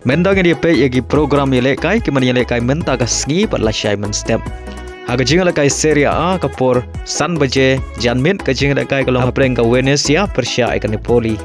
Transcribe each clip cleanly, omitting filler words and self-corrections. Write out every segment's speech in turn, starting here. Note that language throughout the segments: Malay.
Mendang dia pe yagi program Ialehkai kemana Ialehkai menta ka sngi pat la Simon step. Haga jinga Ialehkai Serie A kapor San baje janmin ka jinga Ialehkai kalong hapreng ka Venezia Pyrshah ka Napoli.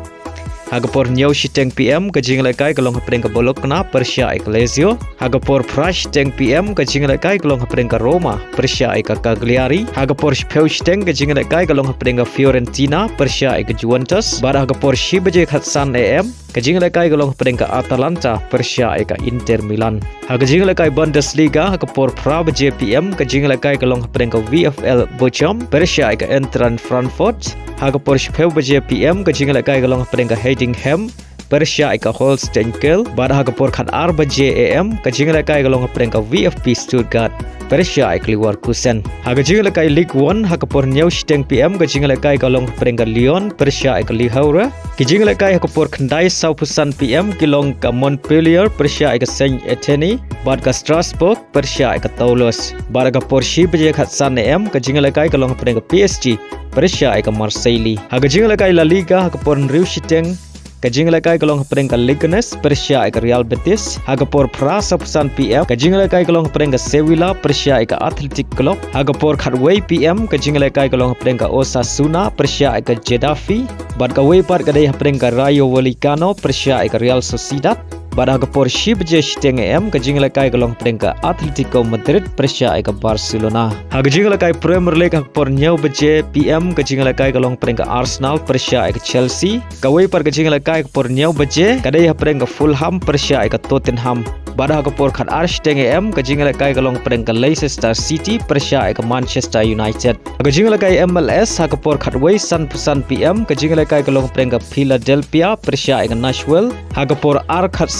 Hagapor nyau shiteng PM ka jinga Ialehkai kalong hapreng ka Bologna Pyrshah ka Lazio. Hagapor Prash teng PM ka jinga Ialehkai kalong hapreng ka Roma Pyrshah ka Cagliari. Hagapor Shibit ka jinga Ialehkai kalong hapreng ka Fiorentina Pyrshah ka Juventus. Bara hagapor Shibit Hatsan AM ka jinga Ialehkai kalong hapreng ka Atalanta Pyrshah ka Inter Milan. Haga jinga Ialehkai Bundesliga hagapor Prabe JPM ka jinga Ialehkai kalong hapreng ka VfL Bochum Pyrshah ka Eintracht Frankfurt. Hagapor Shibit JPM ka jinga Ialehkai kalong hapreng ka Heitingham Pyrshah ka Holstein Kiel. Bara hagapor khat Arba JAM ka jinga Ialehkai kalong hapreng ka VfB Stuttgart Pyrshah ka Leverkusen. Haga jinga Ialehkai League 1 hagapor nyau shiteng PM ka jinga Ialehkai kalong hapreng ka Lyon Pyrshah ka Le Havre. Ki jinga Ialehkai hagapor Khandai Saupusan PM kilong ka Montpellier Pyrshah ka Saint Etienne. Bad ka Strasbourg Pyrshah ka Toulouse. Bara hagapor Shibit Hatsan AM ka jinga Ialehkai kalong hapreng ka PSG Pyrshah ka Marseille. Haga jinga Ialehkai La Liga hagapor Riu shiteng ka jinga Ialehkai kalong hapreng ka Leganes Pyrshah ka Real Betis. Hagapor Prasa Pusan PM ka jinga Ialehkai kalong hapreng ka Sevilla Pyrshah ka Atletico Club. Hagapor Khatway PM ka jinga Ialehkai kalong hapreng ka Osasuna Pyrshah ka Getafe. Bad ka Waypart ka dai hapreng ka Rayo Vallecano Pyrshah ka Real Sociedad. Bad hagapor Shibit shiteng AM ka jinga Ialehkai kalong hapreng ka Atletico Madrid Pyrshah ka Barcelona. Haga jinga Ialehkai Premier League hagapor nyau baje PM ka jinga Ialehkai kalong hapreng ka Arsenal Pyrshah ka Chelsea. Ka Waypart ka jinga Ialehkai hagapor nyau baje kadai hapreng ka Fulham Pyrshah ka Tottenham. Bada hagapor khat shiteng AM ka jinga Ialehkai kalong hapreng ka Leicester City Pyrshah ka Manchester United. Haga jinga Ialehkai MLS hagapor khatway San Pusan PM ka jinga Ialehkai kalong hapreng ka Philadelphia Pyrshah ka Nashville. Hagapor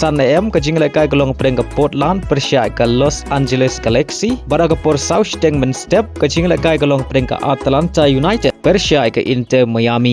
San AM ka jinga Ialehkai kalong hapreng ka Portland Pyrshah ka Los Angeles Galaxy. Bada hagapor South Step ka jinga Ialehkai kalong hapreng ka Atlanta United Pyrshah ka Inter Miami.